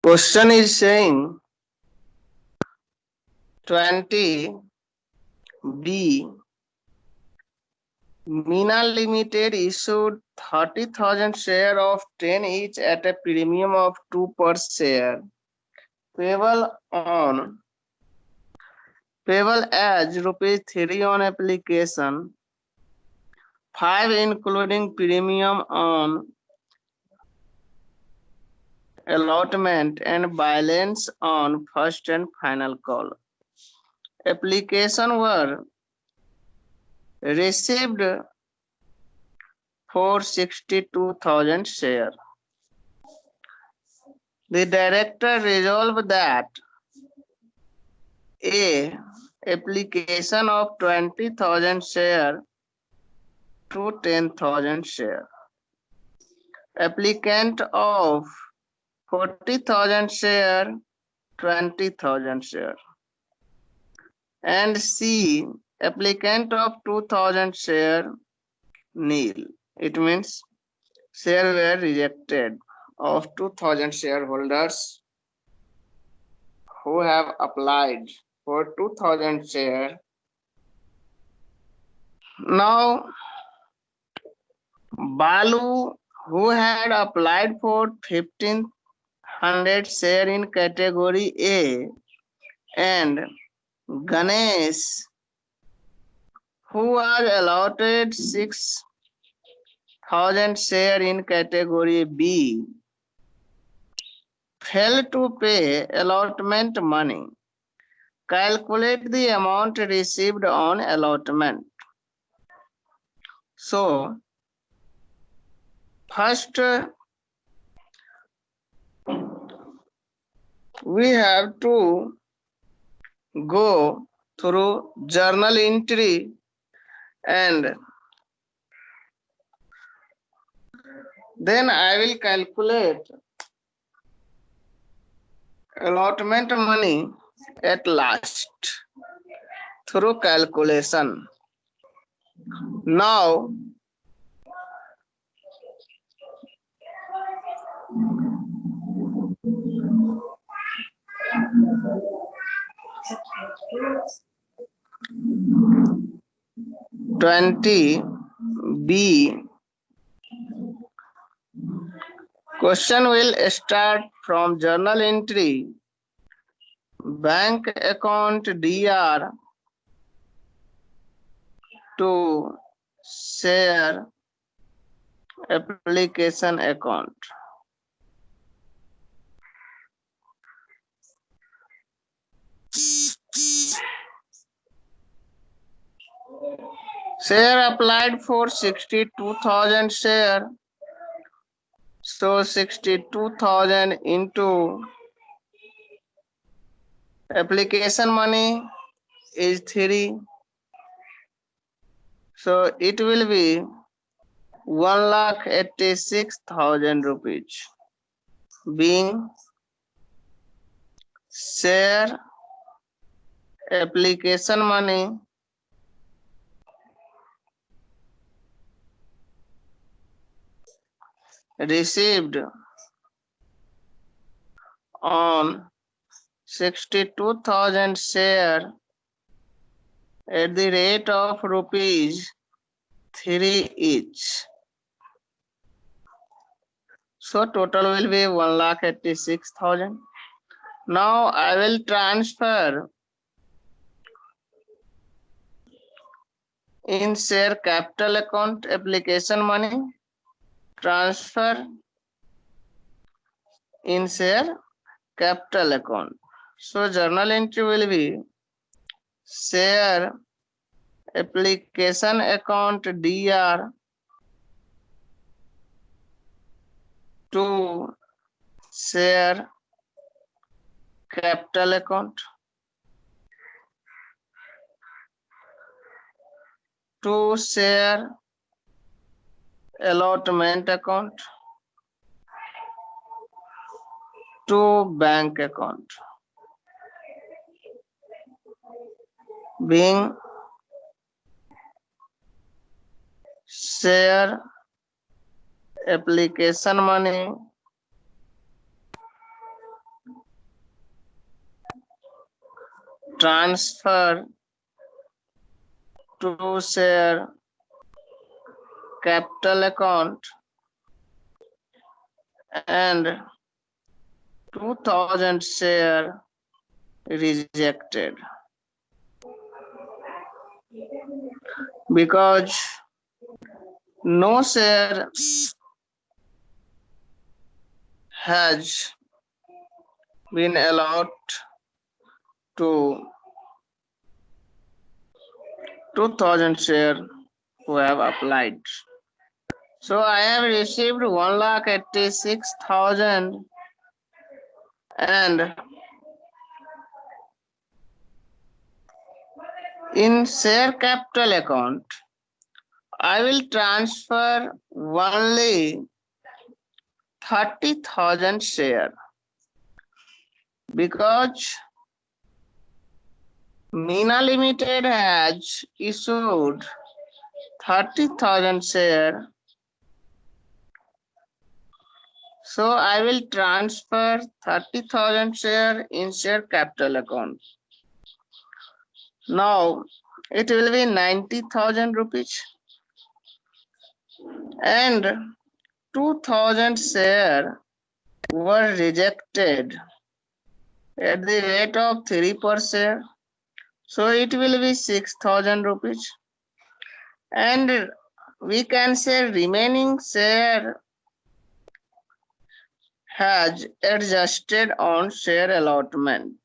Question is saying 20B Mina Limited issued 30,000 shares of 10 each at a premium of 2 per share, payable as rupees 3 on application, 5 including premium on allotment, and balance on first and final call. Application were received for 62,000 shares. The director resolved that A. Application of 20,000 shares to 10,000 shares. Applicant of 40,000 shares, 20,000 shares. And C. Applicant of 2,000 shares, nil. It means shares were rejected of 2,000 shareholders who have applied for 2,000 shares. Now, Balu, who had applied for 1,500 shares in category A, and Ganesh, who was allotted 6,000 shares in category B, failed to pay allotment money. Calculate the amount received on allotment. So, first we have to go through journal entry and then I will calculate allotment money at last through calculation. Now, B question will start from journal entry, bank account DR to share application account. Share applied for 62,000 share. So 62,000 into application money is 3. So it will be 1,86,000 rupees, being share application money received on 62,000 share at the rate of rupees 3 each. So total will be 1,86,000. Now I will transfer in share capital account application money, transfer in share capital account. So journal entry will be share application account DR to share capital account to share allotment account to bank account, being share application money transfer to share capital account and 2000 share rejected because no share has been allowed to 2000 share who have applied. So I have received 1,86,000 and in share capital account I will transfer only 30,000 share because Mina Limited has issued 30,000 share. So I will transfer 30,000 share in share capital account. Now it will be 90,000 rupees and 2,000 share were rejected at the rate of 3 per share. So it will be 6,000 rupees. And we can say remaining share has adjusted on share allotment.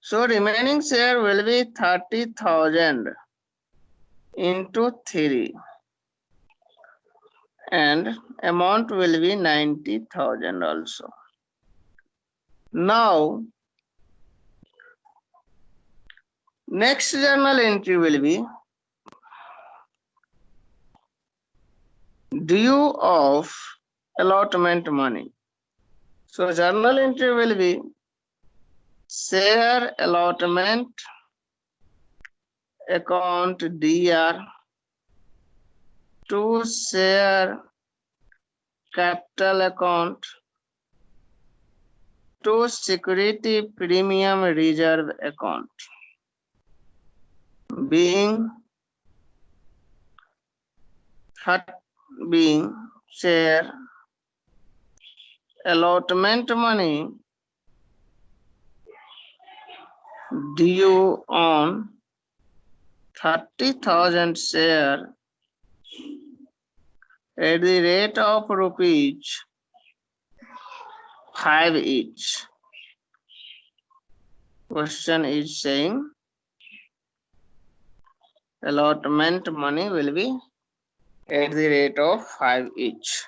So remaining share will be 30,000 into 3 and amount will be 90,000 also. Now next journal entry will be due of allotment money. So journal entry will be share allotment account DR to share capital account to security premium reserve account being share allotment money due on 30,000 share at the rate of rupees 5 each. Question is saying allotment money will be at the rate of 5 each.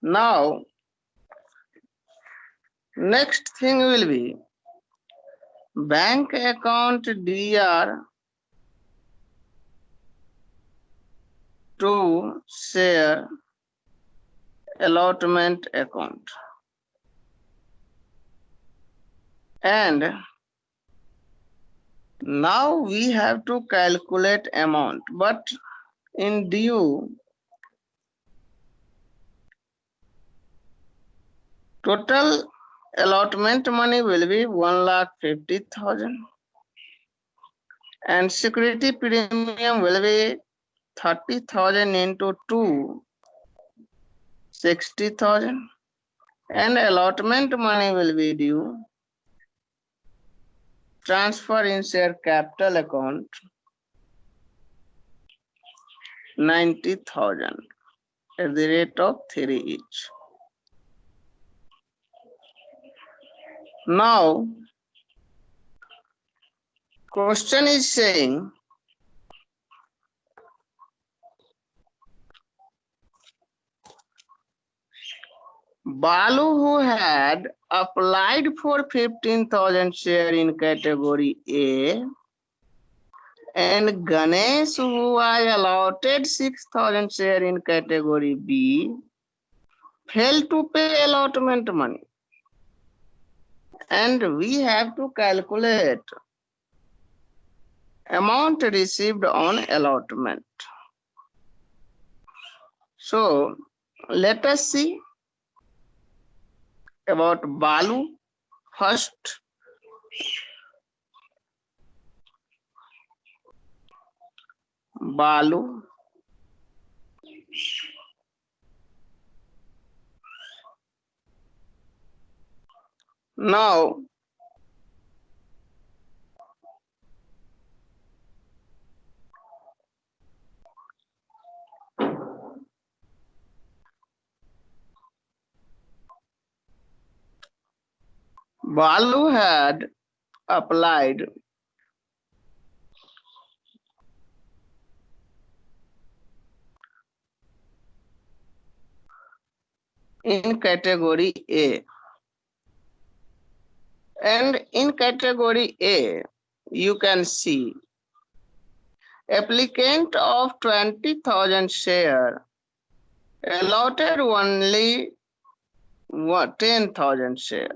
Now next thing will be bank account DR to share allotment account. And now we have to calculate amount, but in due total allotment money will be 1,50,000 and security premium will be 30,000 into 2, 60,000 and allotment money will be due transfer in share capital account 90,000 at the rate of 3 each. Now question is saying Balu, who had applied for 15,000 share in category A, and Ganesh, who was allotted 6,000 share in category B, failed to pay allotment money. And we have to calculate amount received on allotment. So let us see about Balu first. Balu. Now, Balu had applied in category A. And in category A, you can see applicant of 20,000 share allotted only 10,000 share.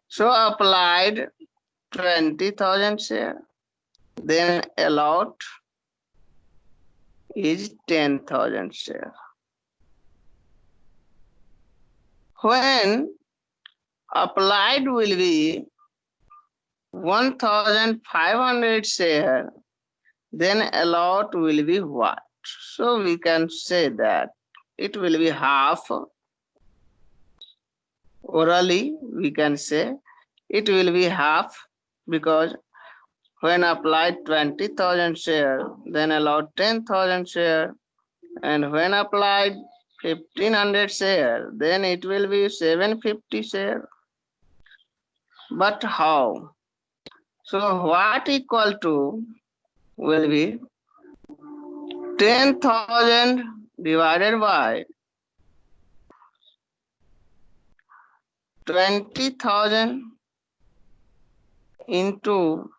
So applied 20,000 share, then allot is 10,000 share. When applied will be 1,500 share, then allot will be what? So we can say that it will be half. Orally, we can say it will be half, because when applied 20,000 share, then allowed 10,000 share, and when applied 1,500 share, then it will be 750 share. But how? So what equal to will be 10,000 divided by 20,000 into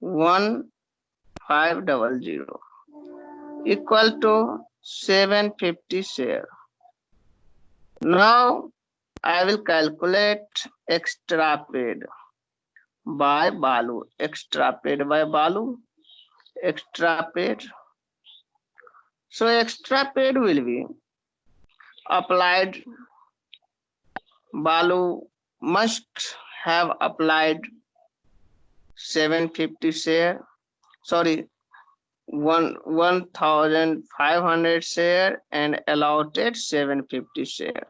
1500 equal to 750 share. Now I will calculate extra paid by Balu. Extra paid by Balu. Extra paid. So extra paid will be applied. Balu must have applied 750 share. Sorry, 1,500 share and allotted 750 share.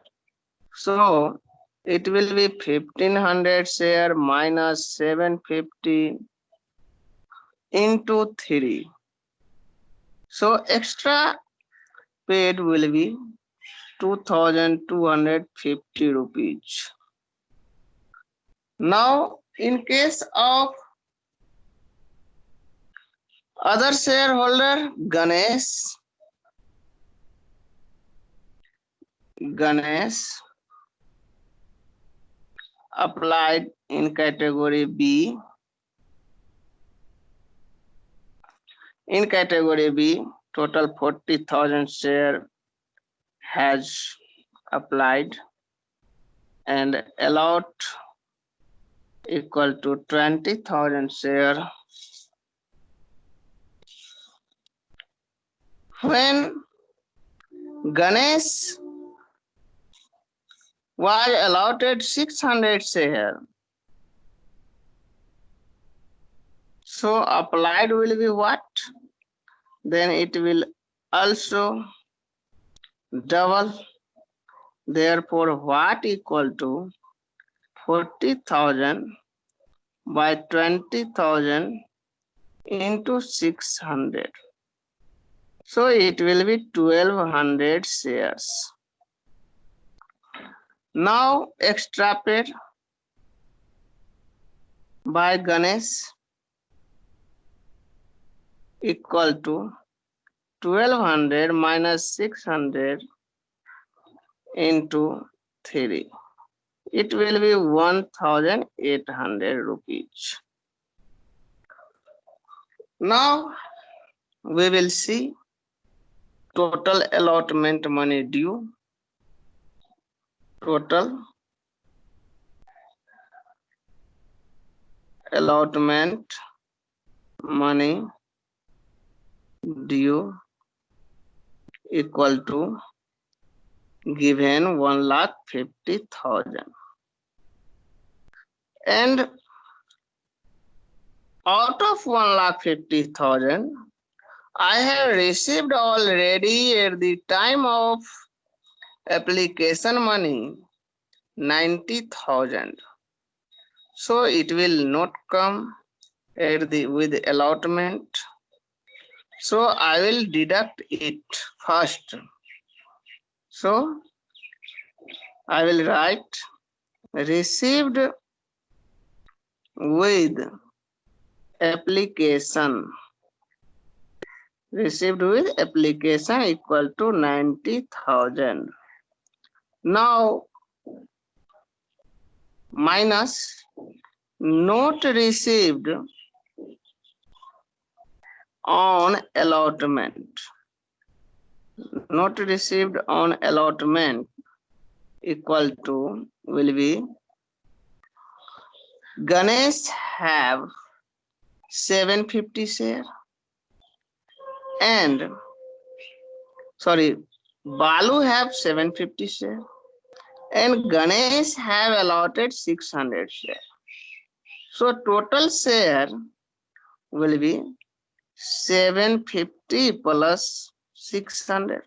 So it will be 1,500 share minus 750 into 3. So extra paid will be 2,250 rupees. Now, in case of other shareholder, Ganesh applied in category B. In category B, total 40,000 share has applied and allowed equal to 20,000 share. When Ganesh was allotted 600 share, so applied will be what? Then it will also double. Therefore, what equal to 40,000 by 20,000 into 600. So it will be 1,200 shares. Now extra paid by Ganesh equal to 1,200 minus 600 into 3. It will be 1,800 rupees. Now we will see total allotment money due. Total allotment money due equal to given 1,50,000. And out of 1,50,000, I have received already at the time of application money 90,000. So it will not come at the with allotment. So I will deduct it first. So I will write received with application. Received with application equal to 90,000. Now minus not received on allotment. Not received on allotment equal to will be Ganesh have 750 share and Balu have 750 share and Ganesh have allotted 600 share. So total share will be 750 plus 600.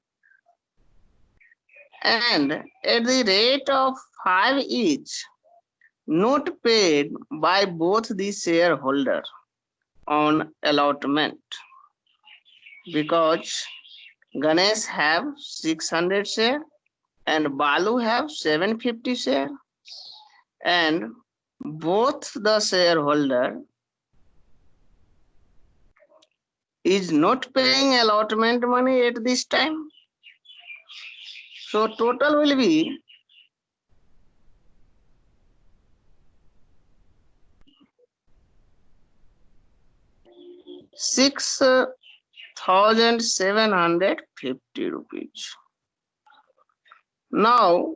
And at the rate of 5 each, not paid by both the shareholder on allotment, because Ganesh have 600 share and Balu have 750 share, and both the shareholder is not paying allotment money at this time. So total will be 6,750 rupees. Now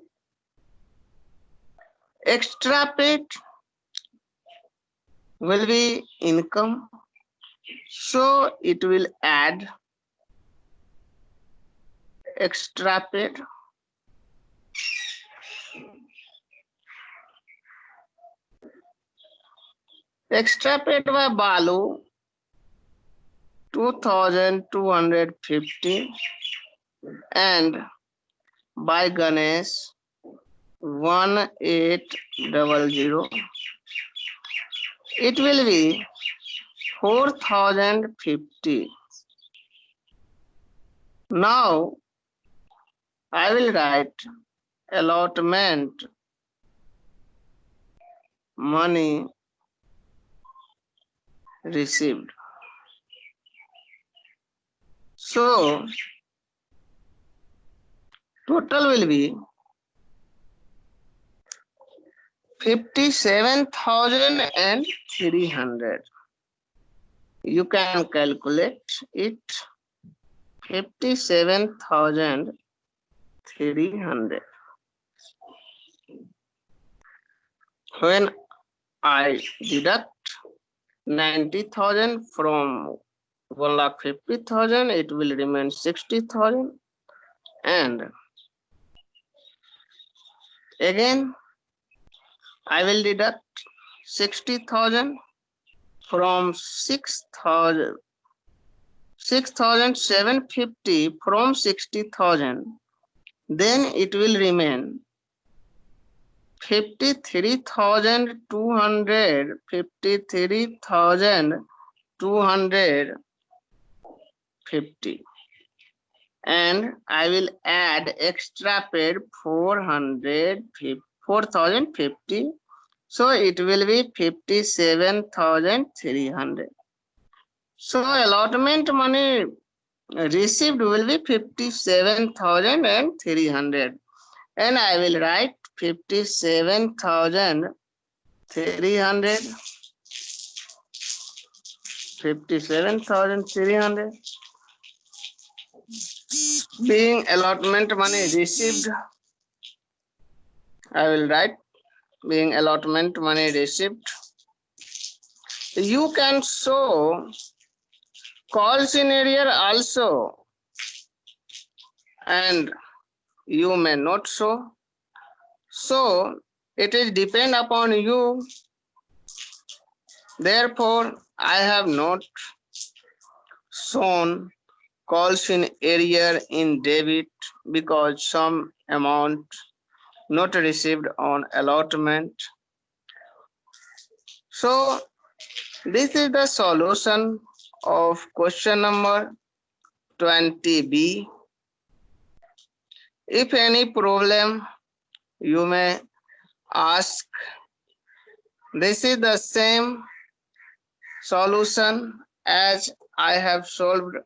extra paid will be income. So it will add extra paid. Extra paid by Balu 2,250 and by Ganesh 1,800. It will be 4,050. Now I will write allotment money received. So total will be 57,300. You can calculate it. 57,300. When I deduct 90,000 from 1,50,000, it will remain 60,000. And again, I will deduct 60,000 from 6,750 from 60,000. Then it will remain 53,200, 53,250. And I will add extra paid 4,050. So it will be 57,300. So allotment money received will be 57,300. And I will write 57,300. 57,300 being allotment money received. I will write being allotment money received. You can show call scenario also, and you may not show. So it is depend upon you. Therefore, I have not shown calls in arrear in debit because some amount not received on allotment. So this is the solution of question number 20B. If any problem, you may ask. This is the same solution as I have solved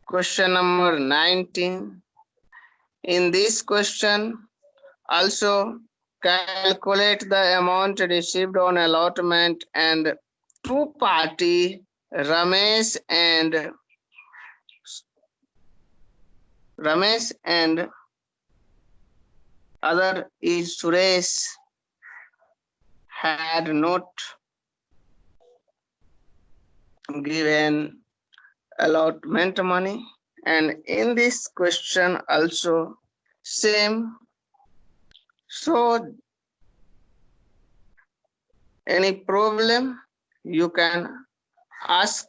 question number 19. In this question, also calculate the amount received on allotment and two party Ramesh and other is Suresh had not given allotment money, and in this question also same. So any problem you can ask